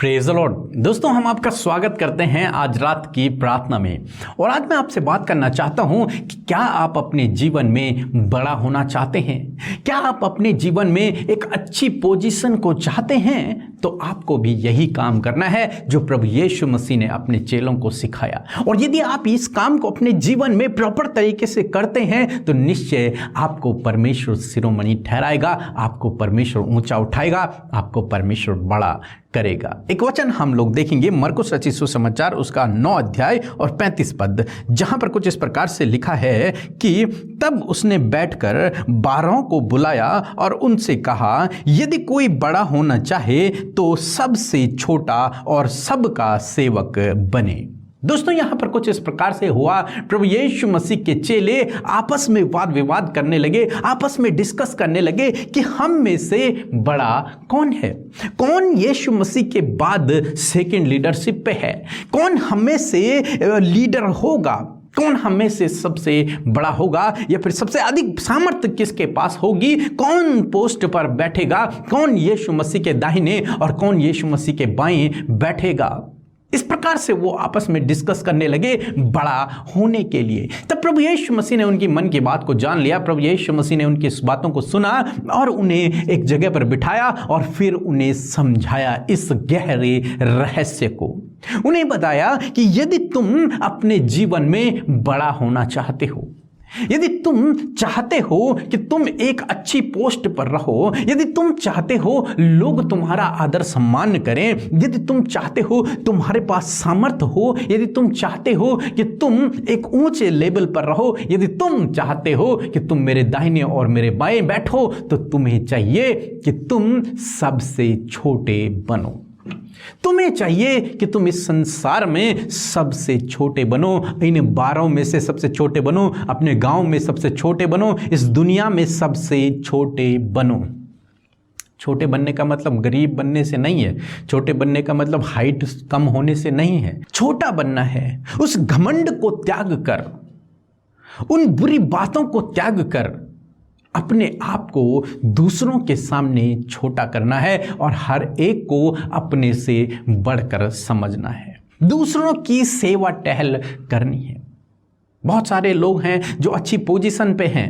Praise the Lord. दोस्तों, हम आपका स्वागत करते हैं आज रात की प्रार्थना में। और आज मैं आपसे बात करना चाहता हूं कि क्या आप अपने जीवन में बड़ा होना चाहते हैं? क्या आप अपने जीवन में एक अच्छी पोजीशन को चाहते हैं? तो आपको भी यही काम करना है जो प्रभु यीशु मसीह ने अपने चेलों को सिखाया। और यदि आप इस काम को अपने जीवन में प्रॉपर तरीके से करते हैं तो निश्चय आपको परमेश्वर शिरोमणि ठहराएगा, आपको परमेश्वर ऊंचा उठाएगा, आपको परमेश्वर बड़ा करेगा। एक वचन हम लोग देखेंगे मरकुस रचित सुसमाचार उसका 9 अध्याय और 35 पद, जहां पर कुछ इस प्रकार से लिखा है कि तब उसने बैठकर 12 को बुलाया और उनसे कहा, यदि कोई बड़ा होना चाहे तो सबसे छोटा और सबका सेवक बने। दोस्तों, यहां पर कुछ इस प्रकार से हुआ, प्रभु यीशु मसीह के चेले आपस में वाद विवाद करने लगे, आपस में डिस्कस करने लगे कि हम में से बड़ा कौन है, कौन यीशु मसीह के बाद सेकंड लीडरशिप पे है, कौन हमें से लीडर होगा, कौन हमें से सबसे बड़ा होगा, या फिर सबसे अधिक सामर्थ्य किसके पास होगी, कौन पोस्ट पर बैठेगा, कौन यीशु मसीह के दाहिने और कौन यीशु मसीह के बाएं बैठेगा। इस प्रकार से वो आपस में डिस्कस करने लगे बड़ा होने के लिए। तब प्रभु यीशु मसीह ने उनकी मन की बात को जान लिया। प्रभु यीशु मसीह ने उनकी इस बातों को सुना और उन्हें एक जगह पर बिठाया और फिर उन्हें समझाया इस गहरे रहस्य को। उन्हें बताया कि यदि तुम अपने जीवन में बड़ा होना चाहते हो, यदि तुम चाहते हो कि तुम एक अच्छी पोस्ट पर रहो, यदि तुम चाहते हो लोग तुम्हारा आदर सम्मान करें, यदि तुम चाहते हो तुम्हारे पास सामर्थ्य हो, यदि तुम चाहते हो कि तुम एक ऊंचे लेवल पर रहो, यदि तुम चाहते हो कि तुम मेरे दाहिने और मेरे बाएं बैठो, तो तुम्हें चाहिए कि तुम सबसे छोटे बनो। तुम्हें चाहिए कि तुम इस संसार में सबसे छोटे बनो, इन 12 में से सबसे छोटे बनो, अपने गांव में सबसे छोटे बनो, इस दुनिया में सबसे छोटे बनो। छोटे बनने का मतलब गरीब बनने से नहीं है, छोटे बनने का मतलब हाइट कम होने से नहीं है। छोटा बनना है, उस घमंड को त्याग कर, उन बुरी बातों को त्याग कर अपने आप को दूसरों के सामने छोटा करना है और हर एक को अपने से बढ़कर समझना है, दूसरों की सेवा टहल करनी है। बहुत सारे लोग हैं जो अच्छी पोजीशन पे हैं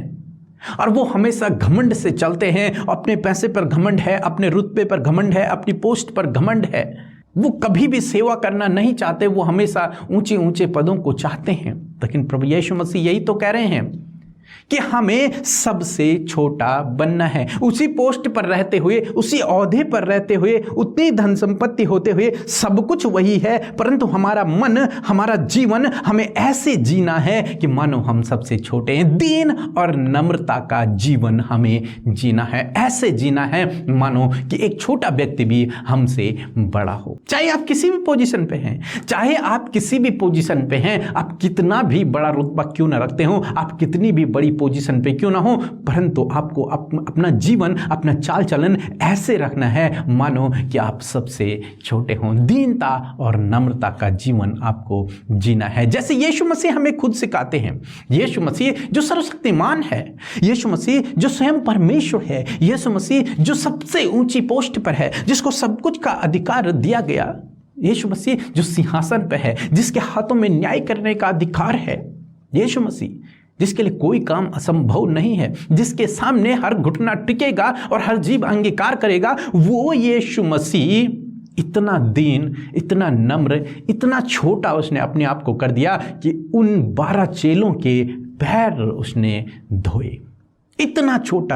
और वो हमेशा घमंड से चलते हैं, अपने पैसे पर घमंड है, अपने रुतबे पर घमंड है, अपनी पोस्ट पर घमंड है। वो कभी भी सेवा करना नहीं चाहते, वो हमेशा ऊंचे ऊंचे पदों को चाहते हैं। लेकिन प्रभु यीशु मसीह यही तो कह रहे हैं कि हमें सबसे छोटा बनना है। उसी पोस्ट पर रहते हुए, उसी ओहदे पर रहते हुए, उतनी धन संपत्ति होते हुए, सब कुछ वही है, परंतु हमारा मन, हमारा जीवन हमें ऐसे जीना है कि मानो हम सबसे छोटे हैं। दीन और नम्रता का जीवन हमें जीना है, ऐसे जीना है मानो कि एक छोटा व्यक्ति भी हमसे बड़ा हो। चाहे आप किसी भी पोजीशन पे हैं, चाहे आप किसी भी पोजीशन पे हैं, आप कितना भी बड़ा रुतबा क्यों ना रखते हो, आप कितनी भी बड़ी पोजीशन पे क्यों ना हो, परंतु आपको अपना जीवन, अपना चाल चलन ऐसे रखना है मानो कि आप सबसे छोटे हों। दीनता और नम्रता का जीवन आपको जीना है, जैसे यीशु मसीह हमें खुद सिखाते हैं। यीशु मसीह जो सर्वशक्तिमान है, यीशु मसीह जो स्वयं परमेश्वर है, यीशु मसीह जो सबसे ऊंची पोस्ट पर है, जिसको सब कुछ का अधिकार दिया गया, यीशु मसीह जो सिंहासन पर है, जिसके हाथों में न्याय करने का अधिकार है, यीशु मसीह जिसके लिए कोई काम असंभव नहीं है, जिसके सामने हर घुटना टिकेगा और हर जीभ अंगीकार करेगा, वो यीशु मसीह इतना दीन, इतना नम्र, इतना छोटा उसने अपने आप को कर दिया कि उन 12 चेलों के पैर उसने धोए। इतना छोटा,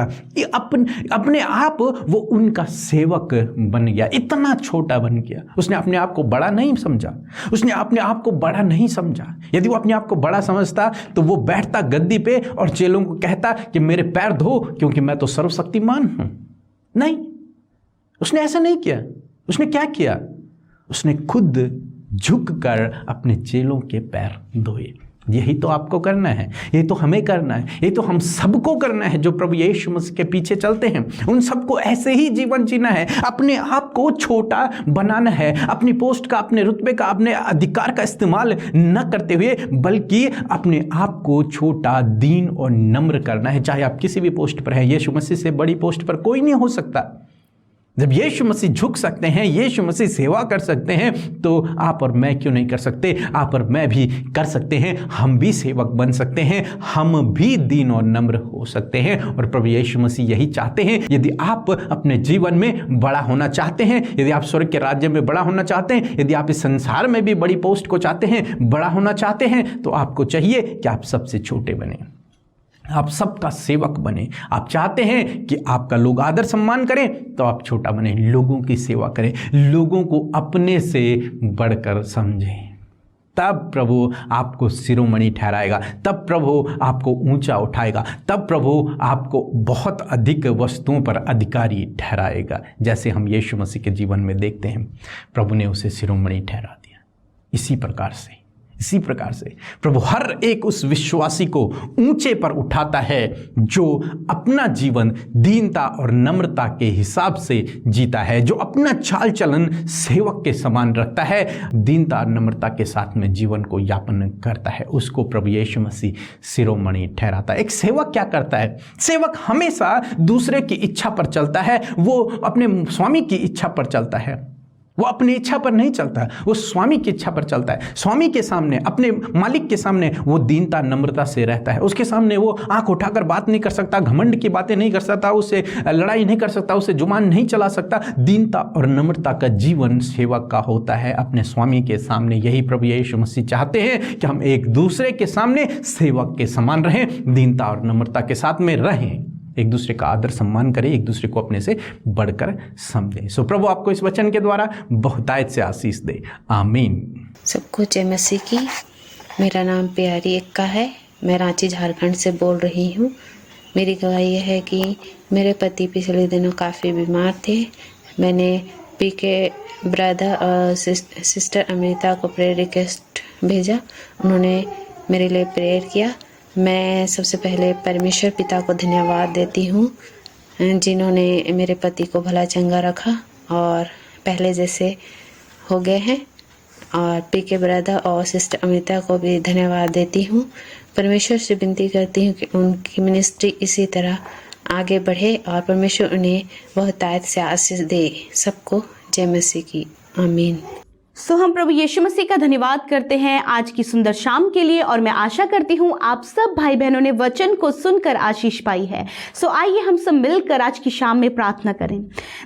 अपने आप वो उनका सेवक बन गया, इतना छोटा बन गया। उसने अपने आप को बड़ा नहीं समझा, उसने अपने आप को बड़ा नहीं समझा। यदि वो अपने आप को बड़ा समझता तो वो बैठता गद्दी पे और चेलों को कहता कि मेरे पैर धो क्योंकि मैं तो सर्वशक्तिमान हूं। नहीं, उसने ऐसा नहीं किया। उसने क्या किया? उसने खुद झुककर अपने चेलों के पैर धोए। यही तो आपको करना है, यही तो हमें करना है, यही तो हम सबको करना है जो प्रभु यीशु मसीह के पीछे चलते हैं। उन सबको ऐसे ही जीवन जीना है, अपने आप को छोटा बनाना है, अपनी पोस्ट का, अपने रुतबे का, अपने अधिकार का इस्तेमाल न करते हुए, बल्कि अपने आप को छोटा, दीन और नम्र करना है। चाहे आप किसी भी पोस्ट पर हैं, यीशु मसीह से बड़ी पोस्ट पर कोई नहीं हो सकता। जब यीशु मसीह झुक सकते हैं, यीशु मसीह सेवा कर सकते हैं, तो आप और मैं क्यों नहीं कर सकते? आप और मैं भी कर सकते हैं। हम भी सेवक बन सकते हैं, हम भी दीन और नम्र हो सकते हैं। और प्रभु यीशु मसीह यही चाहते हैं। यदि आप अपने जीवन में बड़ा होना चाहते हैं, यदि आप स्वर्ग के राज्य में बड़ा होना चाहते हैं, यदि आप इस संसार में भी बड़ी पोस्ट को चाहते हैं, बड़ा होना चाहते हैं, तो आपको चाहिए कि आप सबसे छोटे बने, आप सबका सेवक बने। आप चाहते हैं कि आपका लोग आदर सम्मान करें, तो आप छोटा बने, लोगों की सेवा करें, लोगों को अपने से बढ़कर समझें। तब प्रभु आपको शिरोमणि ठहराएगा, तब प्रभु आपको ऊंचा उठाएगा, तब प्रभु आपको बहुत अधिक वस्तुओं पर अधिकारी ठहराएगा। जैसे हम यीशु मसीह के जीवन में देखते हैं, प्रभु ने उसे शिरोमणि ठहरा दिया। इसी प्रकार से प्रभु हर एक उस विश्वासी को ऊंचे पर उठाता है जो अपना जीवन दीनता और नम्रता के हिसाब से जीता है, जो अपना चाल चलन सेवक के समान रखता है, दीनता और नम्रता के साथ में जीवन को यापन करता है। उसको प्रभु यीशु मसीह शिरोमणि ठहराता है। एक सेवक क्या करता है? सेवक हमेशा दूसरे की इच्छा पर चलता है, वो अपने स्वामी की इच्छा पर चलता है, वो अपनी इच्छा पर नहीं चलता, वो स्वामी की इच्छा पर चलता है। स्वामी के सामने, अपने मालिक के सामने वो दीनता नम्रता से रहता है। उसके सामने वो आंख उठाकर बात नहीं कर सकता, घमंड की बातें नहीं कर सकता, उससे लड़ाई नहीं कर सकता, उससे जुबान नहीं चला सकता। दीनता और नम्रता का जीवन सेवक का होता है अपने स्वामी के सामने। यही प्रभु यीशु मसीह चाहते हैं कि हम एक दूसरे के सामने सेवक के समान रहें, दीनता और नम्रता के साथ में रहें, एक दूसरे का आदर सम्मान करें, एक दूसरे को अपने से बढ़कर समझें। सो प्रभु आपको इस वचन के द्वारा बहुतायत से आशीष दे। आमीन। सबको जय मसीह की। मेरा नाम प्यारी एक्का है, मैं रांची झारखंड से बोल रही हूँ। मेरी गवाही यह है कि मेरे पति पिछले दिनों काफ़ी बीमार थे। मैंने पीके ब्रदर और सिस्टर अमृता को प्रेयर रिक्वेस्ट भेजा, उन्होंने मेरे लिए प्रेयर किया। मैं सबसे पहले परमेश्वर पिता को धन्यवाद देती हूँ, जिन्होंने मेरे पति को भला चंगा रखा और पहले जैसे हो गए हैं। और पीके ब्रदर और सिस्टर अमृता को भी धन्यवाद देती हूँ। परमेश्वर से विनती करती हूँ कि उनकी मिनिस्ट्री इसी तरह आगे बढ़े और परमेश्वर उन्हें बहुतायत से आशीष दे। सबको जय मसीह की। आमीन। सो हम प्रभु यीशु मसीह का धन्यवाद करते हैं आज की सुंदर शाम के लिए, और मैं आशा करती हूँ आप सब भाई बहनों ने वचन को सुनकर आशीष पाई है। सो आइए हम सब मिलकर आज की शाम में प्रार्थना करें।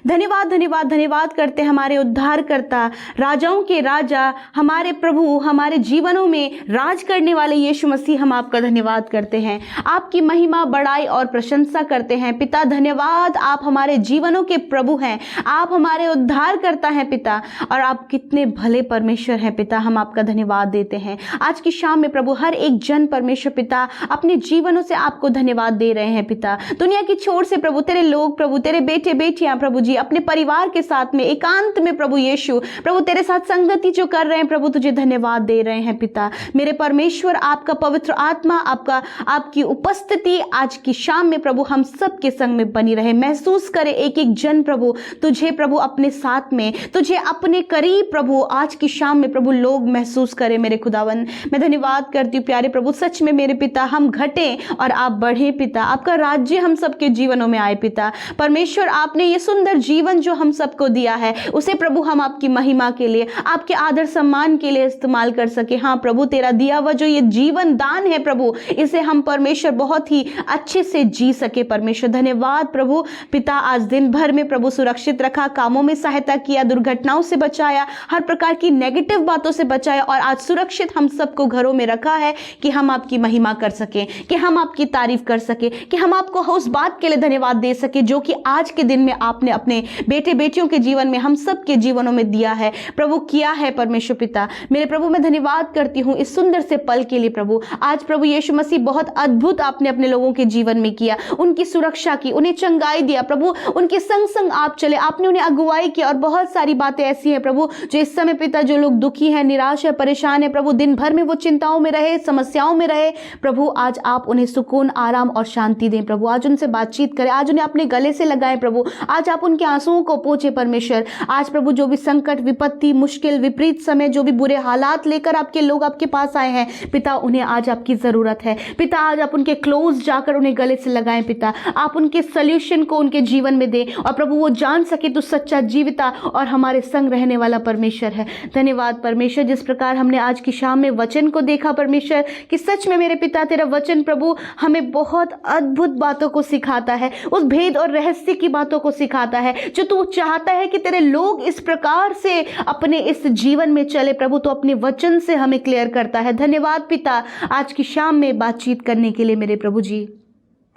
धन्यवाद धन्यवाद धन्यवाद करते हमारे उद्धारकर्ता, राजाओं के राजा, हमारे प्रभु, हमारे जीवनों में राज करने वाले यीशु मसीह, हम आपका धन्यवाद करते हैं, आपकी महिमा बड़ाई और प्रशंसा करते हैं। पिता धन्यवाद, आप हमारे जीवनों के प्रभु हैं, आप हमारे उद्धारकर्ता हैं पिता, और आप कितने भले परमेश्वर है पिता। हम आपका धन्यवाद देते हैं आज की शाम में प्रभु। हर एक जन परमेश्वर पिता अपने जीवनों से आपको धन्यवाद दे रहे हैं पिता। दुनिया की छोर से प्रभु तेरे लोग, प्रभु तेरे बेटे बेटियां प्रभु जी अपने परिवार के साथ में एकांत में प्रभु यीशु प्रभु तेरे साथ संगति जो कर रहे हैं प्रभु, तुझे धन्यवाद दे रहे हैं पिता। मेरे परमेश्वर, आपका पवित्र आत्मा, आपकी उपस्थिति आज की शाम में प्रभु हम सब के संग में बनी रहे। महसूस करे एक एक जन प्रभु तुझे प्रभु अपने साथ में, तुझे अपने करीब प्रभु आज की शाम में प्रभु लोग महसूस करें। मेरे खुदावन, मैं धन्यवाद करती हूँ प्यारे प्रभु। सच में मेरे पिता, हम घटें और आप बढ़े पिता, आपका राज्य हम सबके जीवनों में आए पिता। परमेश्वर, आपने ये सुंदर जीवन जो हम सबको दिया है, उसे प्रभु हम आपकी महिमा के लिए, आपके आदर सम्मान के लिए इस्तेमाल कर सके। हाँ प्रभु, तेरा दिया हुआ जो ये जीवन दान है प्रभु, इसे हम परमेश्वर बहुत ही अच्छे से जी सके। परमेश्वर धन्यवाद प्रभु पिता, आज दिन भर में प्रभु सुरक्षित रखा, कामों में सहायता किया, दुर्घटनाओं से बचाया, हर प्रकार की नेगेटिव बातों से बचाया, और आज सुरक्षित हम सबको घरों में रखा है कि हम आपकी महिमा कर सके, कि हम आपकी तारीफ कर सके, कि हम आपको उस बात के लिए धन्यवाद दे सके जो कि आज के दिन में आपने अपने बेटे बेटियों के जीवन में, हम सब के जीवनों में दिया है प्रभु, किया है परमेश्वर पिता। मेरे प्रभु, मैं धन्यवाद करती हूँ इस सुंदर से पल के लिए प्रभु। आज प्रभु यीशु मसीह बहुत अद्भुत आपने अपने लोगों के जीवन में किया, उनकी सुरक्षा की, उन्हें चंगाई दिया प्रभु, उनके संग संग आप चले, आपने उन्हें अगुवाई की, और बहुत सारी बातें ऐसी हैं प्रभु जो इस समय पिता जो लोग दुखी हैं, निराश है, परेशान है प्रभु, दिन भर में वो चिंताओं में रहे, समस्याओं में रहे प्रभु, आज आप उन्हें सुकून, आराम और शांति दें प्रभु। आज उनसे बातचीत करें, आज उन्हें अपने गले से लगाएं प्रभु, आज आप उनके आंसुओं को पोंछे परमेश्वर। आज प्रभु जो भी संकट, विपत्ति, मुश्किल, विपरीत समय, जो भी बुरे हालात लेकर आपके लोग आपके पास आए हैं पिता, उन्हें आज आपकी जरूरत है पिता। आज आप उनके क्लोज जाकर उन्हें गले से लगाएं पिता, आप उनके सॉल्यूशन को उनके जीवन में दें और प्रभु वो जान सके तो सच्चा, जीविता और हमारे संग रहने वाला परमेश्वर है। धन्यवाद परमेश्वर, जिस प्रकार हमने आज की शाम में वचन को देखा परमेश्वर, कि सच में मेरे पिता तेरा वचन प्रभु हमें बहुत अद्भुत बातों को सिखाता है, उस भेद और रहस्य की बातों को सिखाता है जो तू चाहता है कि तेरे लोग इस प्रकार से अपने इस जीवन में चले प्रभु, तो अपने वचन से हमें क्लियर करता है। धन्यवाद पिता आज की शाम में बातचीत करने के लिए मेरे प्रभु जी।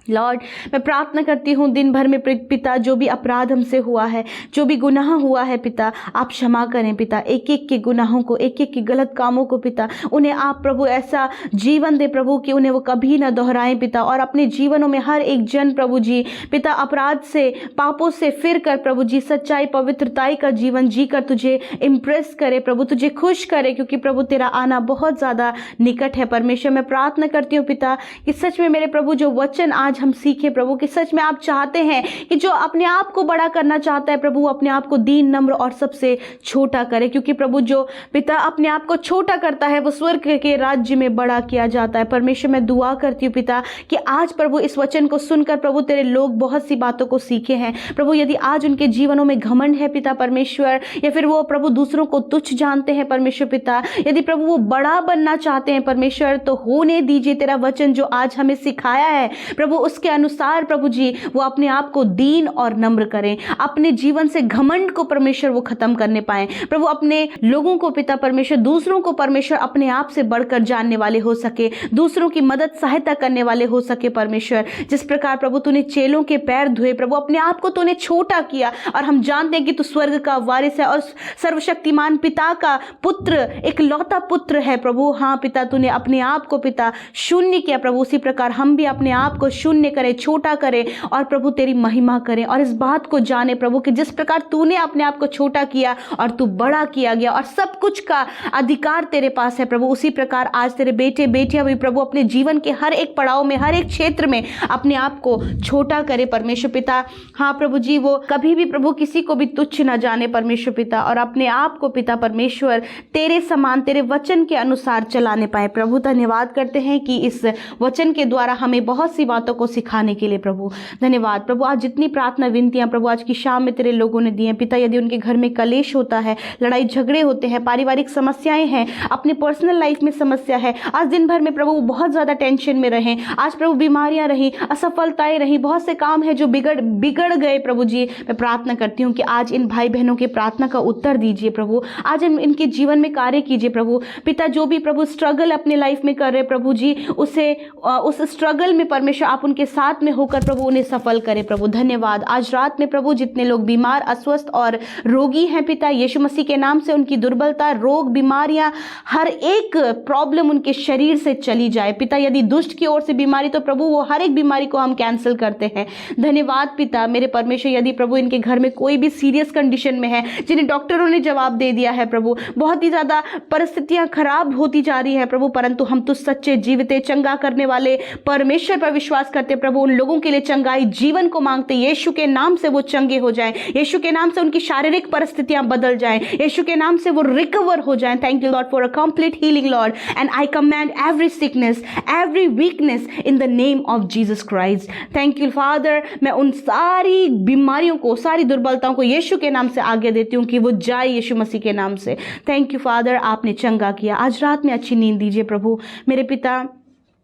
लॉर्ड, मैं प्रार्थना करती हूँ दिन भर में पिता जो भी अपराध हमसे हुआ है, जो भी गुनाह हुआ है पिता, आप क्षमा करें पिता। एक एक के गुनाहों को, एक एक के गलत कामों को पिता, उन्हें आप प्रभु ऐसा जीवन दे प्रभु कि उन्हें वो कभी ना दोहराएं पिता, और अपने जीवनों में हर एक जन प्रभु जी पिता अपराध से, पापों से फिर कर प्रभु जी सच्चाई, पवित्रताई का जीवन जीकर तुझे इम्प्रेस करे प्रभु, तुझे खुश करे, क्योंकि प्रभु तेरा आना बहुत ज़्यादा निकट है परमेश्वर। मैं प्रार्थना करती हूँ पिता कि सच में मेरे प्रभु जो वचन आज हम सीखे प्रभु, कि सच में आप चाहते हैं कि जो अपने आप को बड़ा करना चाहता है प्रभु, अपने आप को दीन, नम्र और सबसे छोटा करे, क्योंकि प्रभु जो पिता अपने आप को छोटा करता है वो स्वर्ग के राज्य में बड़ा किया जाता है परमेश्वर। मैं दुआ करती हूँ पिता कि आज प्रभु इस वचन को सुनकर प्रभु तेरे लोग बहुत सी बातों को सीखे हैं प्रभु। यदि आज उनके जीवनों में घमंड है पिता परमेश्वर, या फिर वो प्रभु दूसरों को तुच्छ जानते हैं परमेश्वर पिता, यदि प्रभु वो बड़ा बनना चाहते हैं परमेश्वर, तो होने दीजिए। तेरा वचन जो आज हमें सिखाया है प्रभु, उसके अनुसार प्रभु जी वो अपने आप को दीन और नम्र करें, अपने जीवन से घमंड को परमेश्वर वो खत्म करने पाए प्रभु, अपने लोगों को पिता परमेश्वर, दूसरों को परमेश्वर अपने आप से बढ़कर जानने वाले हो सके, दूसरों की मदद सहायता करने वाले हो सके परमेश्वर। जिस प्रकार प्रभु तूने चेलों के पैर धोए प्रभु, अपने आप को तूने छोटा किया, और हम जानते हैं कि तू स्वर्ग का वारिस है और सर्वशक्तिमान पिता का पुत्र, एक लौता पुत्र है प्रभु। हाँ पिता, तूने अपने आप को पिता शून्य किया प्रभु, उसी प्रकार हम भी अपने आप को शून्य करें, छोटा करें और प्रभु तेरी महिमा करें, और इस बात को जाने प्रभु कि जिस प्रकार तूने अपने आप को छोटा किया और तू बड़ा किया गया और सब कुछ का अधिकार तेरे पास है प्रभु, उसी प्रकार आज तेरे बेटे बेटियां भी प्रभु अपने जीवन के हर एक पड़ाव में, हर एक क्षेत्र में अपने आप को छोटा करे परमेश्वर पिता। हाँ प्रभु जी, वो कभी भी प्रभु किसी को भी तुच्छ ना जाने परमेश्वर पिता, और अपने आप को पिता परमेश्वर तेरे समान, तेरे वचन के अनुसार चलाने पाए प्रभु। धन्यवाद करते हैं कि इस वचन के द्वारा हमें बहुत सी बातों को सिखाने के लिए प्रभु। धन्यवाद प्रभु। आज जितनी प्रार्थना विनतियां प्रभु आज की शाम में तेरे लोगों ने दी हैं पिता, यदि उनके घर में कलेश होता है, लड़ाई झगड़े होते हैं, पारिवारिक समस्याएं हैं, अपने पर्सनल लाइफ में समस्या है, आज दिन भर में प्रभु बहुत ज़्यादा टेंशन में रहें, आज प्रभु बीमारियां रही, असफलताएं रही, बहुत से काम है जो बिगड़ गए प्रभु जी, मैं प्रार्थना करती हूँ कि आज इन भाई बहनों की प्रार्थना का उत्तर दीजिए प्रभु, आज इनके जीवन में कार्य कीजिए प्रभु पिता। जो भी प्रभु स्ट्रगल अपने लाइफ में कर रहे प्रभु जी, उस स्ट्रगल में परमेश्वर आप उनके साथ में होकर प्रभु उन्हें सफल करें प्रभु। धन्यवाद। आज रात में प्रभु जितने लोग बीमार, अस्वस्थ और रोगी हैं पिता, यीशु मसीह के नाम से उनकी दुर्बलता, रोग, बीमारियां, हर एक प्रॉब्लम उनके शरीर से चली जाए पिता। यदि दुष्ट की ओर से बीमारी, तो प्रभु वो हर एक बीमारी को हम कैंसिल करते हैं। धन्यवाद पिता मेरे परमेश्वर। यदि प्रभु इनके घर में कोई भी सीरियस कंडीशन में है, जिन्हें डॉक्टरों ने जवाब दे दिया है प्रभु, बहुत ही ज्यादा परिस्थितियां खराब होती जा रही है प्रभु, परंतु हम तो सच्चे, जीवित, चंगा करने वाले परमेश्वर पर विश्वास करते प्रभु। उन लोगों के लिए चंगाई जीवन को मांगते, यीशु के नाम से वो चंगे हो जाएं, यीशु के नाम से उनकी शारीरिक परिस्थितियां बदल जाएं, यीशु के नाम से वो रिकवर हो जाएं। Thank you Lord for a complete healing Lord, and I command every sickness, every weakness in the name of Jesus Christ. Thank you father. मैं उन सारी बीमारियों को, सारी दुर्बलताओं को यीशु के नाम से आगे देती हूँ कि वो जाए यीशु मसीह के नाम से। थैंक यू फादर, आपने चंगा किया। आज रात में अच्छी नींद दीजिए प्रभु मेरे पिता।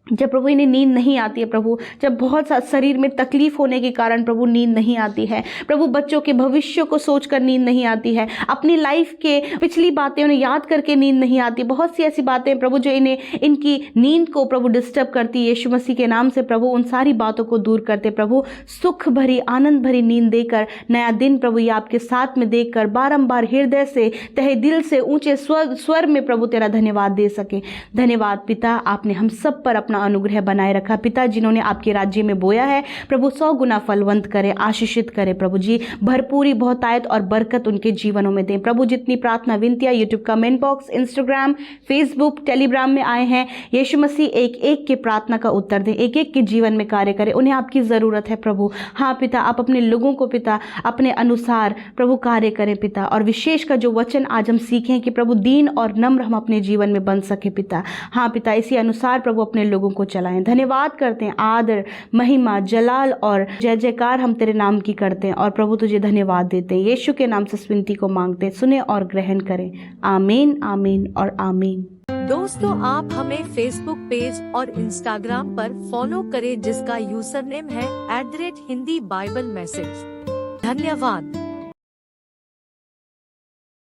जब प्रभु इन्हें नींद नहीं आती है प्रभु, जब बहुत सा शरीर में तकलीफ होने के कारण प्रभु नींद नहीं आती है प्रभु, बच्चों के भविष्य को सोचकर नींद नहीं आती है, अपनी लाइफ के पिछली बातें उन्हें याद करके नींद नहीं आती, बहुत सी ऐसी बातें प्रभु जो इनकी नींद को प्रभु डिस्टर्ब करती है, यीशु मसीह के नाम से प्रभु उन सारी बातों को दूर करते प्रभु, सुख भरी, आनंद भरी नींद देकर नया दिन प्रभु ये आपके साथ में देखकर बारंबार हृदय से, तहे दिल से, ऊंचे स्वर में प्रभु तेरा धन्यवाद दे सके। धन्यवाद पिता, आपने हम सब पर अपना अपना अनुग्रह बनाए रखा। पिता, जिन्होंने आपके राज्य में बोया है प्रभु 100 गुना फलवंत करें, आशीषित करें प्रभु जी, भरपूरी बहुतायत और बरकत उनके जीवनों में दें प्रभु। जितनी प्रार्थना विनतियाँ YouTube comment box, Instagram, Facebook, Telegram में आए हैं, यीशु मसीह एक एक के प्रार्थना का उत्तर दें, एक एक के जीवन में कार्य करें। उन्हें आपकी ज़रूरत है प्रभु। हाँ पिता, आप अपने लोगों को पिता अपने अनुसार प्रभु कार्य करें पिता। और विशेष का जो वचन आज हम सीखें कि प्रभु दीन और नम्र हम अपने जीवन में बन सके पिता। हाँ पिता, इसी अनुसार प्रभु अपने लोगों को चलाएं। धन्यवाद करते हैं, आदर, महिमा, जलाल और जय जयकार हम तेरे नाम की करते हैं और प्रभु तुझे धन्यवाद देते हैं। यीशु के नाम से इस विनती को मांगते हैं, सुने और ग्रहण करें। आमीन, आमीन और आमीन। दोस्तों, आप हमें फेसबुक पेज और इंस्टाग्राम पर फॉलो करें जिसका यूजर नेम है @हिंदी बाइबल मैसेज। धन्यवाद।